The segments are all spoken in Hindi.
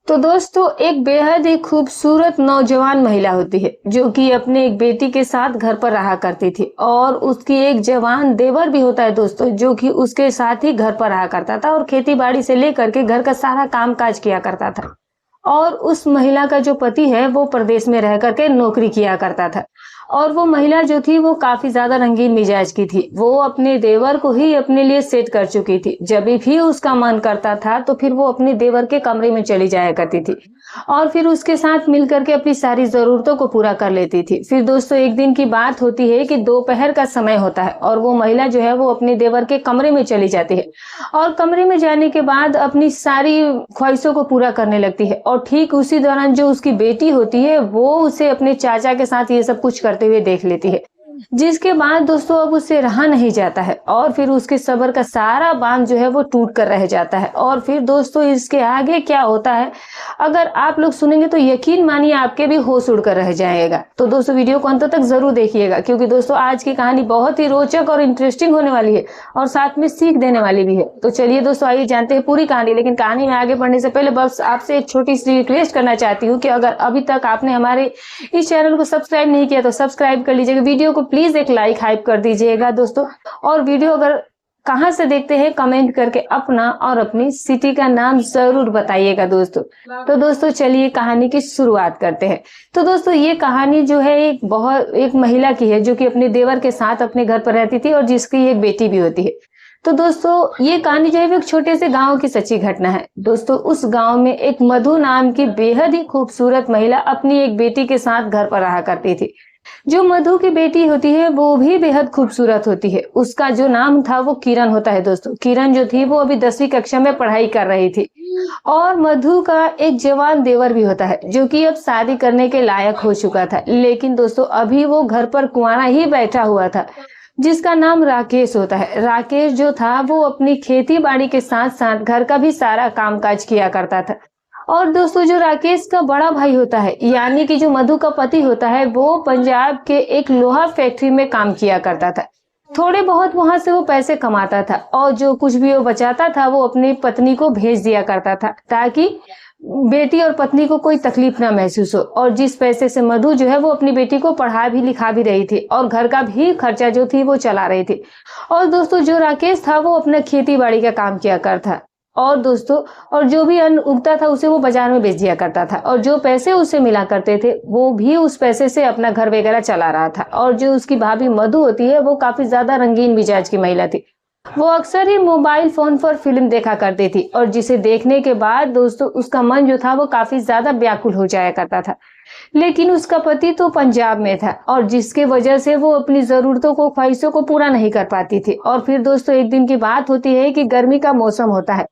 तो दोस्तों एक बेहद ही खूबसूरत नौजवान महिला होती है जो कि अपने एक बेटी के साथ घर पर रहा करती थी और उसकी एक जवान देवर भी होता है दोस्तों जो कि उसके साथ ही घर पर रहा करता था और खेती बाड़ी से लेकर के घर का सारा काम काज किया करता था। और उस महिला का जो पति है वो प्रदेश में रह करके नौकरी किया करता था। और वो महिला जो थी वो काफी ज्यादा रंगीन मिजाज की थी। वो अपने देवर को ही अपने लिए सेट कर चुकी थी। जब भी उसका मन करता था तो फिर वो अपने देवर के कमरे में चली जाया करती थी और फिर उसके साथ मिलकर के अपनी सारी जरूरतों को पूरा कर लेती थी। फिर दोस्तों एक दिन की बात होती है कि दोपहर का समय होता है और वो महिला जो है वो अपने देवर के कमरे में चली जाती है और कमरे में जाने के बाद अपनी सारी ख्वाहिशों को पूरा करने लगती है। और ठीक उसी दौरान जो उसकी बेटी होती है वो उसे अपने चाचा के साथ ये सब कुछ करते हुए देख लेती है, जिसके बाद दोस्तों अब उससे रहा नहीं जाता है और फिर उसके सब्र का सारा बांध जो है वो टूट कर रह जाता है। और फिर दोस्तों इसके आगे क्या होता है अगर आप लोग सुनेंगे तो यकीन मानिए आपके भी होश उड़कर रह जाएगा। तो दोस्तों वीडियो को अंत तक जरूर देखिएगा क्योंकि दोस्तों आज की कहानी बहुत ही रोचक और इंटरेस्टिंग होने वाली है और साथ में सीख देने वाली भी है। तो चलिए दोस्तों आइए जानते हैं पूरी कहानी। लेकिन कहानी में आगे बढ़ने से पहले बस आपसे एक छोटी सी रिक्वेस्ट करना चाहती हूँ कि अगर अभी तक आपने हमारे इस चैनल को सब्सक्राइब नहीं किया तो सब्सक्राइब कर लीजिएगा। वीडियो को प्लीज एक लाइक हाइप कर दीजिएगा दोस्तों। और वीडियो अगर कहां से देखते हैं कमेंट करके अपना और अपनी सिटी का नाम जरूर बताइएगा दोस्तों। तो दोस्तों चलिए कहानी की शुरुआत करते हैं। तो दोस्तों ये कहानी जो है एक महिला की है जो कि अपने देवर के साथ अपने घर पर रहती थी और जिसकी एक बेटी भी होती है। तो दोस्तों ये कहानी जो है एक छोटे से गांव की सच्ची घटना है। दोस्तों उस गांव में एक मधु नाम की बेहद ही खूबसूरत महिला अपनी एक बेटी के साथ घर पर रहा करती थी। जो मधु की बेटी होती है वो भी बेहद खूबसूरत होती है। उसका जो नाम था वो किरण होता है दोस्तों। किरण जो थी वो अभी 10वीं कक्षा में पढ़ाई कर रही थी। और मधु का एक जवान देवर भी होता है जो कि अब शादी करने के लायक हो चुका था। लेकिन दोस्तों अभी वो घर पर कुंवारा ही बैठा हुआ था, जिसका नाम राकेश होता है। राकेश जो था वो अपनी खेती बाड़ी के साथ साथ घर का भी सारा कामकाज किया करता था। और दोस्तों जो राकेश का बड़ा भाई होता है यानी कि जो मधु का पति होता है वो पंजाब के एक लोहा फैक्ट्री में काम किया करता था। थोड़े बहुत वहां से वो पैसे कमाता था और जो कुछ भी वो बचाता था वो अपनी पत्नी को भेज दिया करता था ताकि बेटी और पत्नी को कोई तकलीफ ना महसूस हो। और जिस पैसे से मधु जो है वो अपनी बेटी को पढ़ा भी लिखा भी रही थी और घर का भी खर्चा जो थी वो चला रही थी। और दोस्तों जो राकेश था वो अपना खेती बाड़ी का काम किया करता और दोस्तों और जो भी अन्न उगता था उसे वो बाजार में बेच दिया करता था और जो पैसे उसे मिला करते थे वो भी उस पैसे से अपना घर वगैरह चला रहा था। और जो उसकी भाभी मधु होती है वो काफी ज्यादा रंगीन मिजाज की महिला थी। वो अक्सर ही मोबाइल फोन पर फिल्म देखा करती थी और जिसे देखने के बाद दोस्तों उसका मन जो था वो काफी ज्यादा व्याकुल हो जाया करता था। लेकिन उसका पति तो पंजाब में था और जिसके वजह से वो अपनी जरूरतों को ख्वाहिशों को पूरा नहीं कर पाती थी। और फिर दोस्तों एक दिन की बात होती है कि गर्मी का मौसम होता है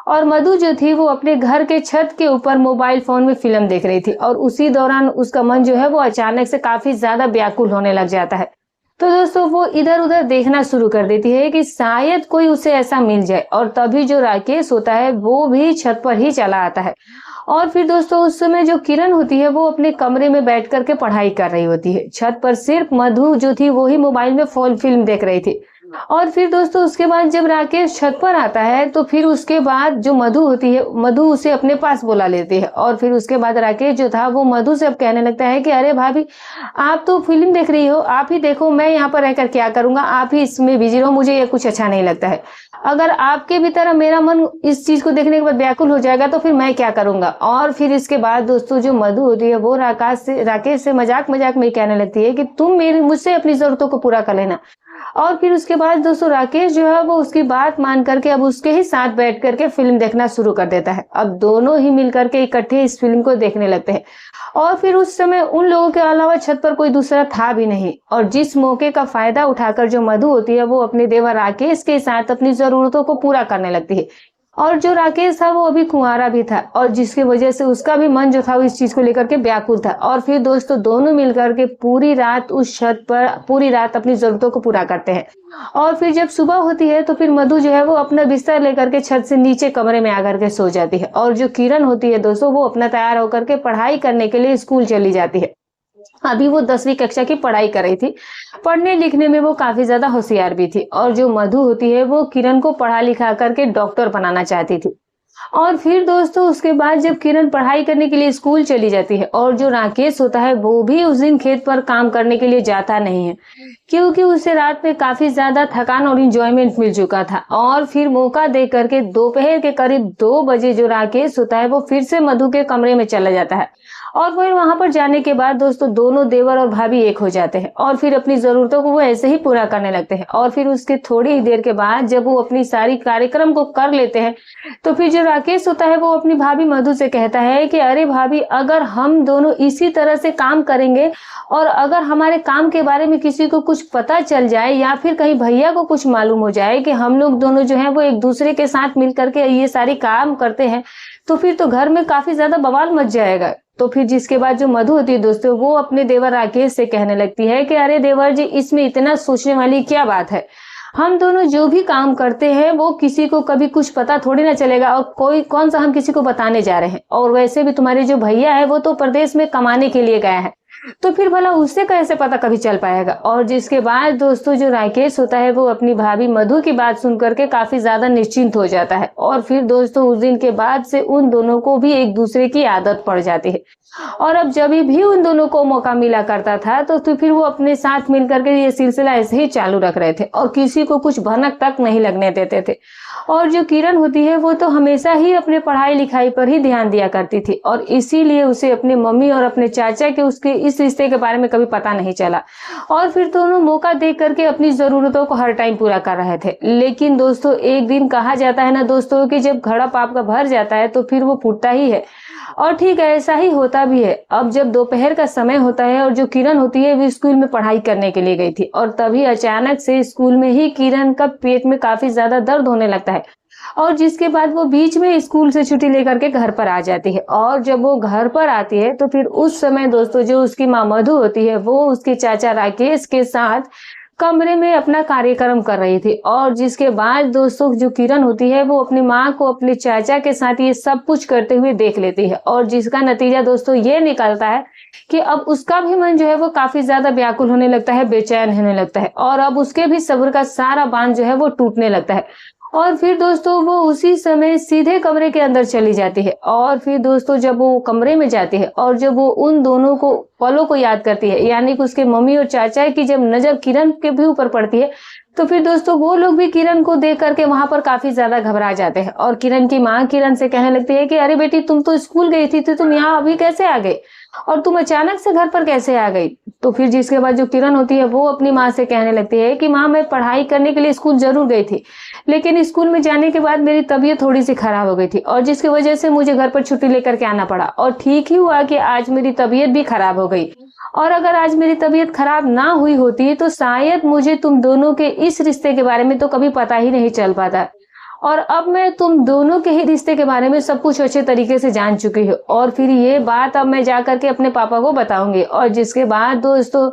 और मधु जो थी वो अपने घर के छत के ऊपर मोबाइल फोन में फिल्म देख रही थी और उसी दौरान उसका मन जो है वो अचानक से काफी ज्यादा व्याकुल होने लग जाता है। तो दोस्तों वो इधर उधर देखना शुरू कर देती है कि शायद कोई उसे ऐसा मिल जाए। और तभी जो राकेश होता है वो भी छत पर ही चला आता है। और फिर दोस्तों उस समय जो किरण होती है वो अपने कमरे में बैठ करके पढ़ाई कर रही होती है। छत पर सिर्फ मधु जो थी वो ही मोबाइल में फिल्म देख रही थी। और फिर दोस्तों उसके बाद जब राकेश छत पर आता है तो फिर उसके बाद जो मधु होती है मधु उसे अपने पास बुला लेती है। और फिर उसके बाद राकेश जो था वो मधु से अब कहने लगता है कि अरे भाभी आप तो फिल्म देख रही हो, आप ही देखो, मैं यहाँ पर रहकर क्या करूंगा, आप ही इसमें बिजी रहो, मुझे ये कुछ अच्छा नहीं लगता है। अगर आपके भी तरह मेरा मन इस चीज को देखने के बाद व्याकुल हो जाएगा तो फिर मैं क्या करूंगा। और फिर इसके बाद दोस्तों जो मधु होती है वो राकेश से मजाक मजाक में कहने लगती है कि तुम मुझसे अपनी जरूरतों को पूरा कर लेना। और फिर उसके बाद दोस्तों राकेश जो है वो उसकी बात मान करके अब उसके ही साथ बैठ करके फिल्म देखना शुरू कर देता है। अब दोनों ही मिलकर के इकट्ठे इस फिल्म को देखने लगते हैं। और फिर उस समय उन लोगों के अलावा छत पर कोई दूसरा था भी नहीं। और जिस मौके का फायदा उठाकर जो मधु होती है वो अपने देवर राकेश के साथ अपनी जरूरतों को पूरा करने लगती है। और जो राकेश था वो अभी कुंवारा भी था और जिसकी वजह से उसका भी मन जो था वो इस चीज को लेकर के व्याकुल था। और फिर दोस्तों दोनों मिलकर के पूरी रात उस छत पर पूरी रात अपनी जरूरतों को पूरा करते हैं। और फिर जब सुबह होती है तो फिर मधु जो है वो अपना बिस्तर लेकर के छत से नीचे कमरे में आकर के सो जाती है। और जो किरण होती है दोस्तों वो अपना तैयार होकर के पढ़ाई करने के लिए स्कूल चली जाती है। अभी वो 10वीं कक्षा की पढ़ाई कर रही थी। पढ़ने लिखने में वो काफी ज्यादा होशियार भी थी। और जो मधु होती है वो किरण को पढ़ा लिखा करके डॉक्टर बनाना चाहती थी। और फिर दोस्तों उसके बाद जब किरण पढ़ाई करने के लिए स्कूल चली जाती है और जो राकेश होता है वो भी उस दिन खेत पर काम करने के लिए जाता नहीं है, क्योंकि उसे रात में काफी ज्यादा थकान और इंजॉयमेंट मिल चुका था। और फिर मौका देख करके दोपहर के करीब 2 बजे जो राकेश होता है वो फिर से मधु के कमरे में चला जाता है। और फिर वहां पर जाने के बाद दोस्तों दोनों देवर और भाभी एक हो जाते हैं और फिर अपनी जरूरतों को वो ऐसे ही पूरा करने लगते हैं। और फिर उसके थोड़ी ही देर के बाद जब वो अपनी सारी कार्यक्रम को कर लेते हैं तो फिर जो राकेश होता है वो अपनी भाभी मधु से कहता है कि अरे भाभी, अगर हम दोनों इसी तरह से काम करेंगे और अगर हमारे काम के बारे में किसी को कुछ पता चल जाए या फिर कहीं भैया को कुछ मालूम हो जाए कि हम लोग दोनों जो है वो एक दूसरे के साथ मिल करके ये सारी काम करते हैं, तो फिर तो घर में काफी ज्यादा बवाल मच जाएगा। तो फिर जिसके बाद जो मधु होती है दोस्तों वो अपने देवर राकेश से कहने लगती है कि अरे देवर जी, इसमें इतना सोचने वाली क्या बात है। हम दोनों जो भी काम करते हैं वो किसी को कभी कुछ पता थोड़ी ना चलेगा और कोई कौन सा हम किसी को बताने जा रहे हैं। और वैसे भी तुम्हारे जो भैया है वो तो प्रदेश में कमाने के लिए गया है, तो फिर भला उससे कैसे पता कभी चल पाएगा। और जिसके बाद दोस्तों जो राकेश होता है वो अपनी भाभी मधु की बात सुन करके काफी ज्यादा निश्चिंत हो जाता है। और फिर दोस्तों उस दिन के बाद से उन दोनों को भी एक दूसरे की आदत पड़ जाती है। और अब जब भी उन दोनों को मौका मिला करता था तो फिर वो अपने साथ मिल करके ये सिलसिला ऐसे ही चालू रख रहे थे और किसी को कुछ भनक तक नहीं लगने देते थे। और जो किरण होती है वो तो हमेशा ही अपने पढ़ाई लिखाई पर ही ध्यान दिया करती थी और इसीलिए उसे अपने मम्मी और अपने चाचा के उसके इस रिश्ते के बारे में कभी पता नहीं चला। और फिर दोनों मौका देख करके अपनी जरूरतों को हर टाइम पूरा कर रहे थे। लेकिन दोस्तों एक दिन कहा जाता है ना दोस्तों कि जब घड़ा पाप का भर जाता है तो फिर वो फूटता ही है। और ठीक ऐसा ही होता भी है। अब जब दोपहर का समय होता है और जो किरण होती है वो स्कूल में पढ़ाई करने के लिए गई थी और तभी अचानक से स्कूल में ही किरण का पेट में काफी ज्यादा दर्द होने लगता है। और जिसके बाद वो बीच में स्कूल से छुट्टी लेकर के घर पर आ जाती है। और जब वो घर पर आती है तो फिर उस समय दोस्तों जो उसकी माँ मधु होती है वो उसके चाचा राकेश के साथ कमरे में अपना कार्यक्रम कर रही थी। और जिसके बाद दोस्तों जो किरण होती है वो अपनी माँ को अपने चाचा के साथ ये सब कुछ करते हुए देख लेती है और जिसका नतीजा दोस्तों ये निकलता है कि अब उसका भी मन जो है वो काफी ज्यादा व्याकुल होने लगता है, बेचैन होने लगता है और अब उसके भी सब्र का सारा बांध जो है वो टूटने लगता है। और फिर दोस्तों वो उसी समय सीधे कमरे के अंदर चली जाती है। और फिर दोस्तों जब वो कमरे में जाती है और जब वो उन दोनों को पलों को याद करती है, यानी कि उसके मम्मी और चाचा की जब नजर किरण के भी ऊपर पड़ती है तो फिर दोस्तों वो लोग भी किरण को देख करके वहां पर काफी ज्यादा घबरा जाते हैं। और किरण की माँ किरण से कहने लगती है कि अरे बेटी, तुम तो स्कूल गई थी तो तुम यहाँ अभी कैसे आ गई और तुम अचानक से घर पर कैसे आ गई। तो फिर जिसके बाद जो किरण होती है वो अपनी माँ से कहने लगती है कि माँ, मैं पढ़ाई करने के लिए स्कूल जरूर गई थी, लेकिन स्कूल में जाने के बाद मेरी तबीयत थोड़ी सी खराब हो गई थी और जिसकी वजह से मुझे घर पर छुट्टी लेकर के आना पड़ा। और ठीक ही हुआ कि आज मेरी तबीयत भी खराब हो गई और अगर आज मेरी तबीयत खराब ना हुई होती तो शायद मुझे तुम दोनों के इस रिश्ते के बारे में तो कभी पता ही नहीं चल पाता। और अब मैं तुम दोनों के ही रिश्ते के बारे में सब कुछ अच्छे तरीके से जान चुकी हूँ और फिर ये बात अब मैं जाकर के अपने पापा को बताऊंगी। और जिसके बाद दोस्तों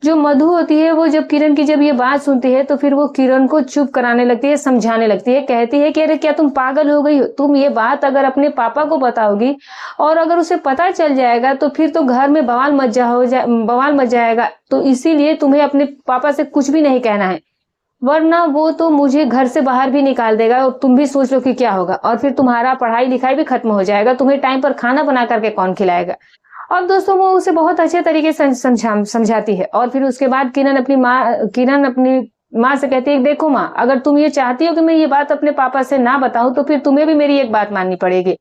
जो मधु होती है वो जब किरण की जब ये बात सुनती है तो फिर वो किरण को चुप कराने लगती है, समझाने लगती है, कहती है कि अरे क्या तुम पागल हो गई हो, तुम ये बात अगर अपने पापा को बताओगी और अगर उसे पता चल जाएगा तो फिर तो घर में बवाल मच जाएगा। तो इसीलिए तुम्हें अपने पापा से कुछ भी नहीं कहना है, वरना वो तो मुझे घर से बाहर भी निकाल देगा और तुम भी सोच लो कि क्या होगा और फिर तुम्हारा पढ़ाई लिखाई भी खत्म हो जाएगा, तुम्हें टाइम पर खाना बना करके कौन खिलाएगा। और दोस्तों वो उसे बहुत अच्छे तरीके से समझाती है। और फिर उसके बाद किरण अपनी माँ से कहती है, देखो माँ, अगर तुम ये चाहती हो कि मैं ये बात अपने पापा से ना बताऊं तो फिर तुम्हें भी मेरी एक बात माननी पड़ेगी।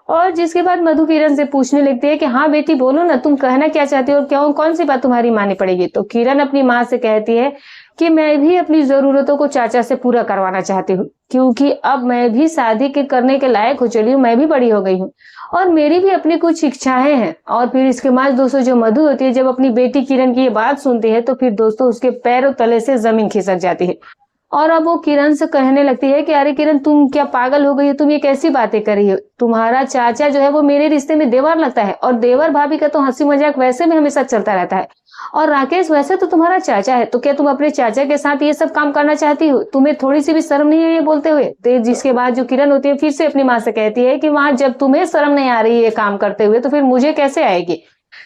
और जिसके बाद मधु किरण से पूछने लगती है कि हाँ बेटी बोलो ना, तुम कहना क्या चाहती हो और क्यों, कौन सी बात तुम्हारी माननी पड़ेगी। तो किरण अपनी माँ से कहती है कि मैं भी अपनी जरूरतों को चाचा से पूरा करवाना चाहती हूँ, क्योंकि अब मैं भी शादी के करने के लायक हो चली हूँ, मैं भी बड़ी हो गई हूँ और मेरी भी अपनी कुछ इच्छाएं हैं। और फिर इसके बाद दोस्तों जो मधु होती है जब अपनी बेटी किरण की ये बात सुनती है तो फिर दोस्तों उसके पैरों तले से जमीन खिसक जाती है और अब वो किरण से कहने लगती है कि अरे किरण, तुम क्या पागल हो गई हो, तुम ये कैसी बातें कर रही हो। तुम्हारा चाचा जो है वो मेरे रिश्ते में देवर लगता है और देवर भाभी का तो हंसी मजाक वैसे भी हमेशा चलता रहता है और राकेश वैसे तो तुम्हारा चाचा है, तो क्या तुम अपने चाचा के साथ ये सब काम करना चाहती हो, तुम्हें थोड़ी सी भी शर्म नहीं है ये बोलते हुए। तो जिसके बाद जो किरण होती है फिर से अपनी माँ से कहती है कि माँ, जब तुम्हें शर्म नहीं आ रही है ये काम करते हुए तो फिर मुझे कैसे आएगी।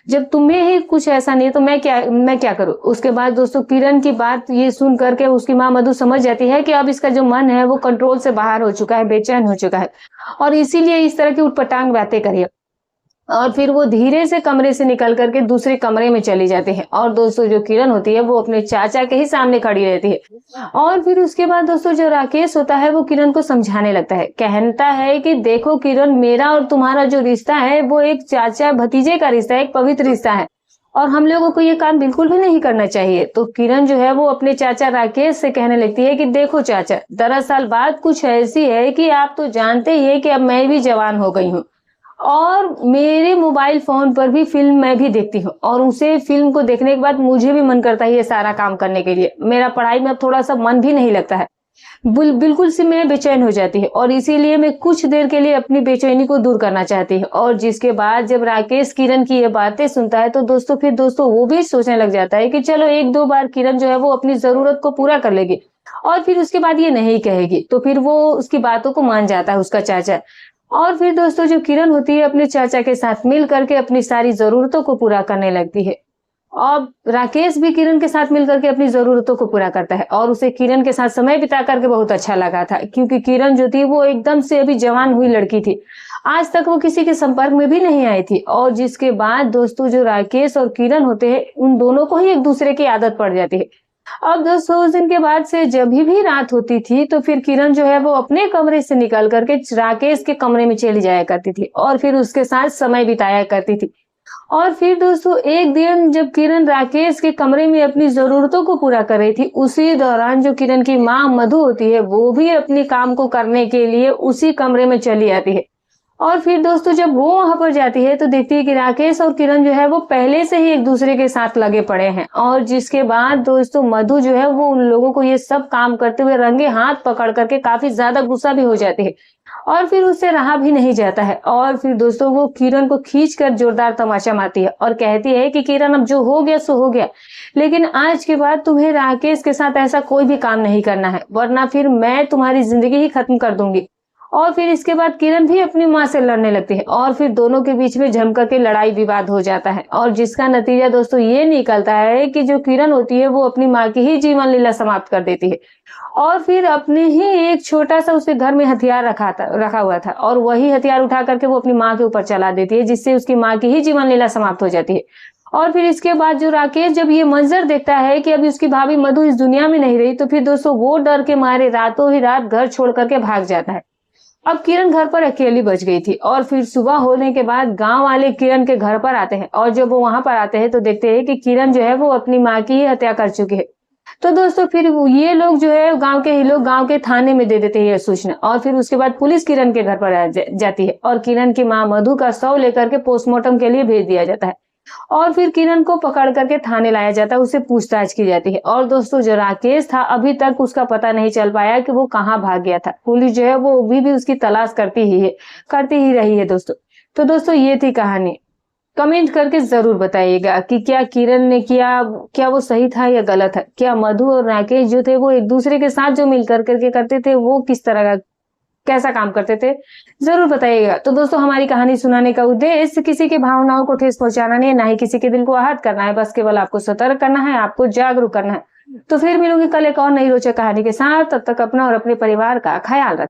जब तुम्हें ही कुछ ऐसा नहीं है तो मैं क्या करूँ? उसके बाद दोस्तों किरण की बात ये सुन कर के उसकी माँ मधु समझ जाती है कि अब इसका जो मन है वो कंट्रोल से बाहर हो चुका है, बेचैन हो चुका है और इसीलिए इस तरह की उटपटांग बातें करी है। और फिर वो धीरे से कमरे से निकल करके दूसरे कमरे में चली जाती है और दोस्तों जो किरण होती है वो अपने चाचा के ही सामने खड़ी रहती है। और फिर उसके बाद दोस्तों जो राकेश होता है वो किरण को समझाने लगता है, कहता है कि देखो किरण, मेरा और तुम्हारा जो रिश्ता है वो एक चाचा भतीजे का रिश्ता है, एक पवित्र रिश्ता है और हम लोगों को ये काम बिल्कुल भी नहीं करना चाहिए। तो किरण जो है वो अपने चाचा राकेश से कहने लगती है कि देखो चाचा, दरअसल बात कुछ ऐसी है कि आप तो जानते ही है कि अब मैं भी जवान हो गई हूँ और मेरे मोबाइल फोन पर भी फिल्म मैं भी देखती हूँ और उसे फिल्म को देखने के बाद मुझे भी मन करता है ये सारा काम करने के लिए। मेरा पढ़ाई में अब थोड़ा सा मन भी नहीं लगता है, बिल्कुल से मैं बेचैन हो जाती है और इसीलिए मैं कुछ देर के लिए अपनी बेचैनी को दूर करना चाहती हूँ। और जिसके बाद जब राकेश किरण की ये बातें सुनता है तो दोस्तों वो भी सोचने लग जाता है कि चलो एक दो बार किरण जो है वो अपनी जरूरत को पूरा कर लेगी और फिर उसके बाद ये नहीं कहेगी। तो फिर वो उसकी बातों को मान जाता है उसका चाचा। और फिर दोस्तों जो किरण होती है अपने चाचा के साथ मिल करके अपनी सारी जरूरतों को पूरा करने लगती है। अब राकेश भी किरण के साथ मिलकर के अपनी जरूरतों को पूरा करता है और उसे किरण के साथ समय बिता करके बहुत अच्छा लगा था, क्योंकि किरण जो थी वो एकदम से अभी जवान हुई लड़की थी, आज तक वो किसी के संपर्क में भी नहीं आई थी। और जिसके बाद दोस्तों जो राकेश और किरण होते हैं उन दोनों को ही एक दूसरे की आदत पड़ जाती है। अब दोस्तों उस दिन के बाद से जब भी रात होती थी तो फिर किरण जो है वो अपने कमरे से निकल करके राकेश के कमरे में चली जाया करती थी और फिर उसके साथ समय बिताया करती थी। और फिर दोस्तों एक दिन जब किरण राकेश के कमरे में अपनी जरूरतों को पूरा कर रही थी, उसी दौरान जो किरण की माँ मधु होती है वो भी अपने काम को करने के लिए उसी कमरे में चली आती है। और फिर दोस्तों जब वो वहां पर जाती है तो देखती है कि राकेश और किरण जो है वो पहले से ही एक दूसरे के साथ लगे पड़े हैं। और जिसके बाद दोस्तों मधु जो है वो उन लोगों को ये सब काम करते हुए रंगे हाथ पकड़ करके काफी ज्यादा गुस्सा भी हो जाती है और फिर उससे रहा भी नहीं जाता है। और फिर दोस्तों वो किरण को खींच कर जोरदार तमाचा मारती है और कहती है कि किरण, अब जो हो गया सो हो गया, लेकिन आज के बाद तुम्हें राकेश के साथ ऐसा कोई भी काम नहीं करना है, वरना फिर मैं तुम्हारी जिंदगी ही खत्म कर दूंगी। और फिर इसके बाद किरण भी अपनी माँ से लड़ने लगती है और फिर दोनों के बीच में जमकर के लड़ाई विवाद हो जाता है और जिसका नतीजा दोस्तों ये निकलता है कि जो किरण होती है वो अपनी माँ की ही जीवन लीला समाप्त कर देती है और फिर अपने ही एक छोटा सा उसके घर में हथियार रखा हुआ था और वही हथियार उठा करके वो अपनी माँ के ऊपर चला देती है, जिससे उसकी माँ की ही जीवन लीला समाप्त हो जाती है। और फिर इसके बाद जो राकेश जब ये मंजर देखता है कि अभी उसकी भाभी मधु इस दुनिया में नहीं रही, तो फिर दोस्तों वो डर के मारे रातों ही रात घर छोड़ करके भाग जाता है। अब किरण घर पर अकेली बच गई थी और फिर सुबह होने के बाद गांव वाले किरण के घर पर आते हैं और जब वो वहां पर आते हैं तो देखते हैं कि किरण जो है वो अपनी माँ की ही हत्या कर चुकी है। तो दोस्तों फिर ये लोग जो है गांव के ही लोग गांव के थाने में दे देते हैं यह सूचना और फिर उसके बाद पुलिस किरण के घर पर जाती है और किरण की माँ मधु का शव लेकर के पोस्टमार्टम के लिए भेज दिया जाता है और फिर किरण को पकड़ करके थाने लाया जाता है, उससे पूछताछ की जाती है। और दोस्तों जो राकेश था अभी तक उसका पता नहीं चल पाया कि वो कहाँ भाग गया था। पुलिस जो है वो अभी भी उसकी तलाश करती ही रही है दोस्तों। तो दोस्तों ये थी कहानी। कमेंट करके जरूर बताइएगा कि क्या किरण ने किया, क्या वो सही था या गलत है। क्या मधु और राकेश जो थे वो एक दूसरे के साथ जो मिल करके करते थे वो किस तरह का कैसा काम करते थे, जरूर बताइएगा। तो दोस्तों हमारी कहानी सुनाने का उद्देश्य किसी की भावनाओं को ठेस पहुंचाना नहीं है, ना ही किसी के दिल को आहत करना है, बस केवल आपको सतर्क करना है, आपको जागरूक करना है। तो फिर मिलूंगी कल एक और नई रोचक कहानी के साथ, तब तक अपना और अपने परिवार का ख्याल रखें।